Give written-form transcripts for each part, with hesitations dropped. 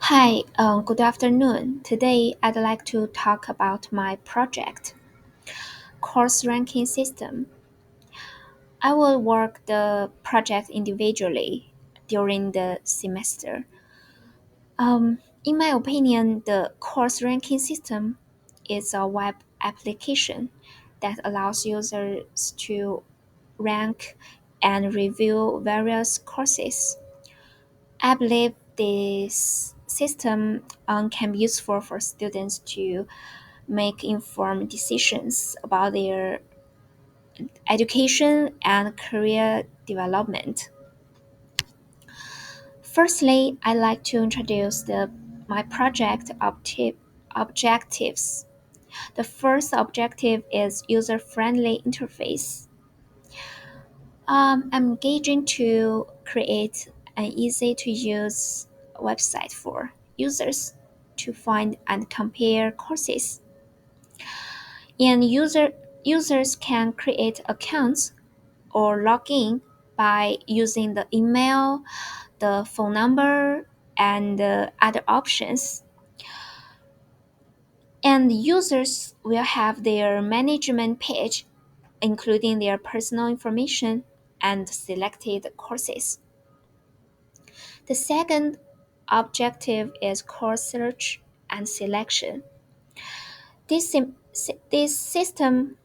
Hi, good afternoon. Today I'd like to talk about my project, course ranking system. I will work the project individually during the semester. In my opinion, the course ranking system is a web application that allows users to rank and review various courses. I believe this system can be useful for students to make informed decisions about their education and career development. Firstly, I'd like to introduce my project objectives. The first objective is user-friendly interface. I'm engaging to create an easy-to-use website for users to find and compare courses. And users can create accounts or log in by using the email, the phone number, and other options. And users will have their management page, including their personal information and selected courses. The second objective is course search and selection. This system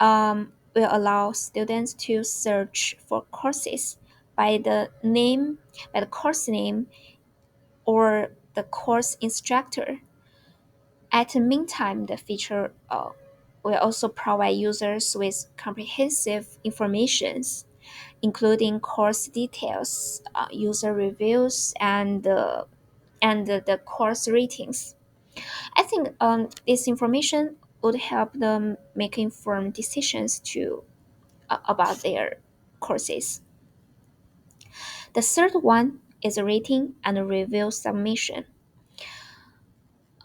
will allow students to search for courses by the name, by the course name or the course instructor. At the meantime, the feature will also provide users with comprehensive information, including course details, user reviews, and the course ratings. I think this information would help them make informed decisions about their courses. The third one is rating and review submission.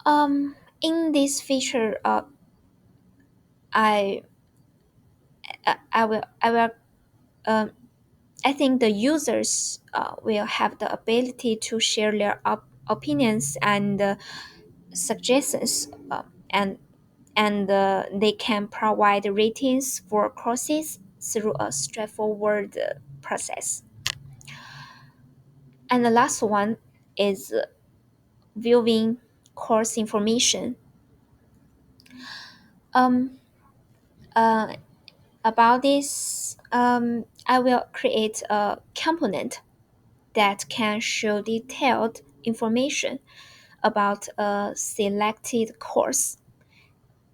In this feature, I I will um, I think the users will have the ability to share their opinions and suggestions, and they can provide ratings for courses through a straightforward process. And the last one is viewing course information. Um, uh, about this, I will create a component that can show detailed information about a selected course.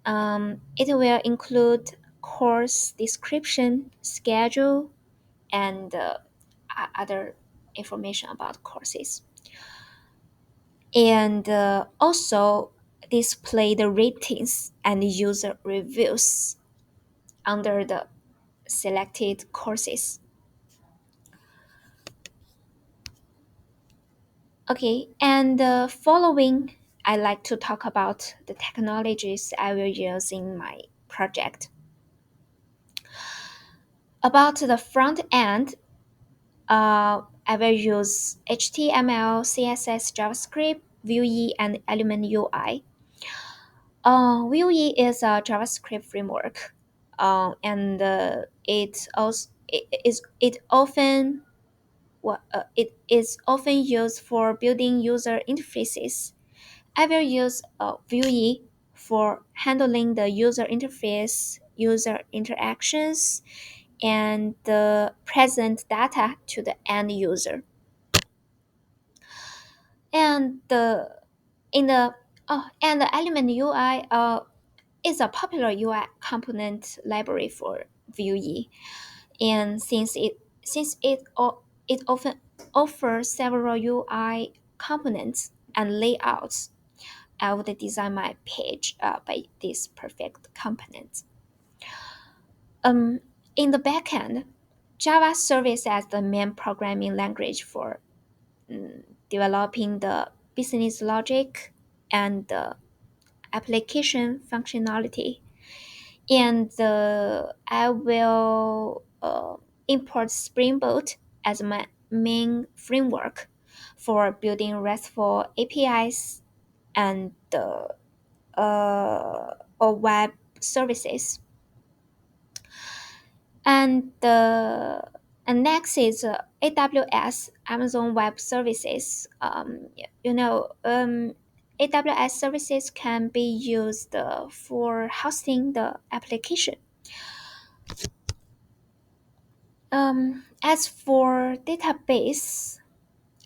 It will include course description, schedule, and other information about courses. And also display the ratings and user reviews under the selected courses. Okay, and following, I like to talk about the technologies I will use in my project. About the front end, I will use HTML, CSS, JavaScript, Vue, and Element UI. Vue is a JavaScript framework, and it is often used for building user interfaces. I will use Vue for handling the user interface, user interactions, and the present data to the end user. And the Element UI is a popular UI component library for Vue, and since it often offers several UI components and layouts, I would design my page by this perfect component. Um, in the backend, Java serves as the main programming language for developing the business logic and the application functionality. And I will import Spring Boot as my main framework for building RESTful APIs and or web services. And the and next is AWS, Amazon Web Services. AWS services can be used for hosting the application. As for database,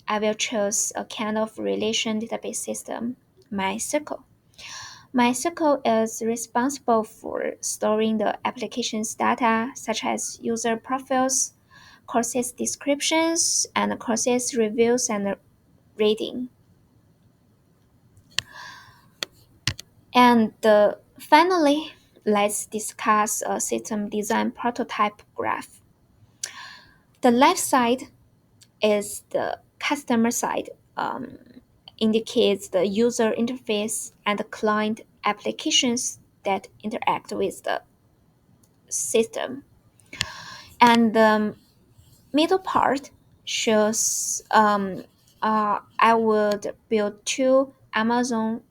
I will choose a kind of relation database system, MySQL. MySQL is responsible for storing the application's data, such as user profiles, courses descriptions, and courses reviews and rating. And finally, let's discuss a system design prototype graph. The left side is the customer side, indicates the user interface and the client applications that interact with the system. And the middle part shows I would build two Amazon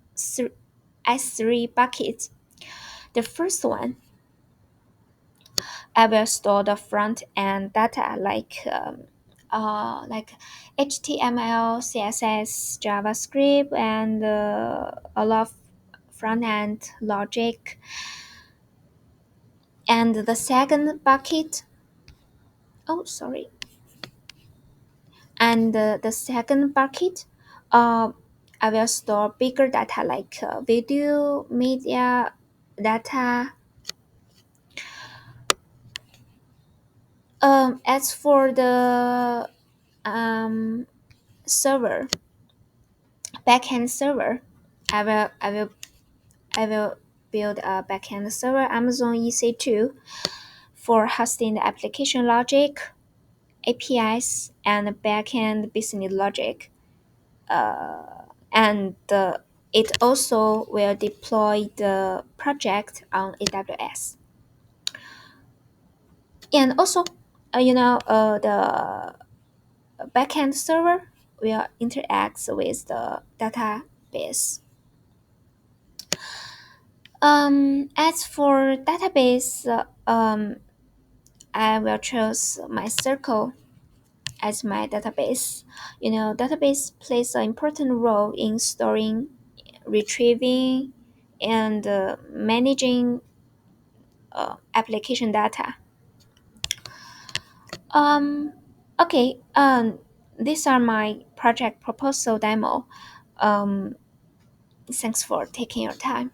S3 buckets. The first one, I will store the front end data like HTML, CSS, JavaScript, and a lot of front end logic. And the second bucket, oh sorry, and the second bucket, uh, I will store bigger data like video, media, data. As for the um, server, backend server, I will build a backend server Amazon EC2 for hosting the application logic, APIs, and backend business logic. And it also will deploy the project on AWS. And also, the backend server will interact with the database. As for database, I will choose my circle as my database. Database plays an important role in storing, retrieving, and managing application data. Um, okay. These are my project proposal demo. Um, Thanks for taking your time.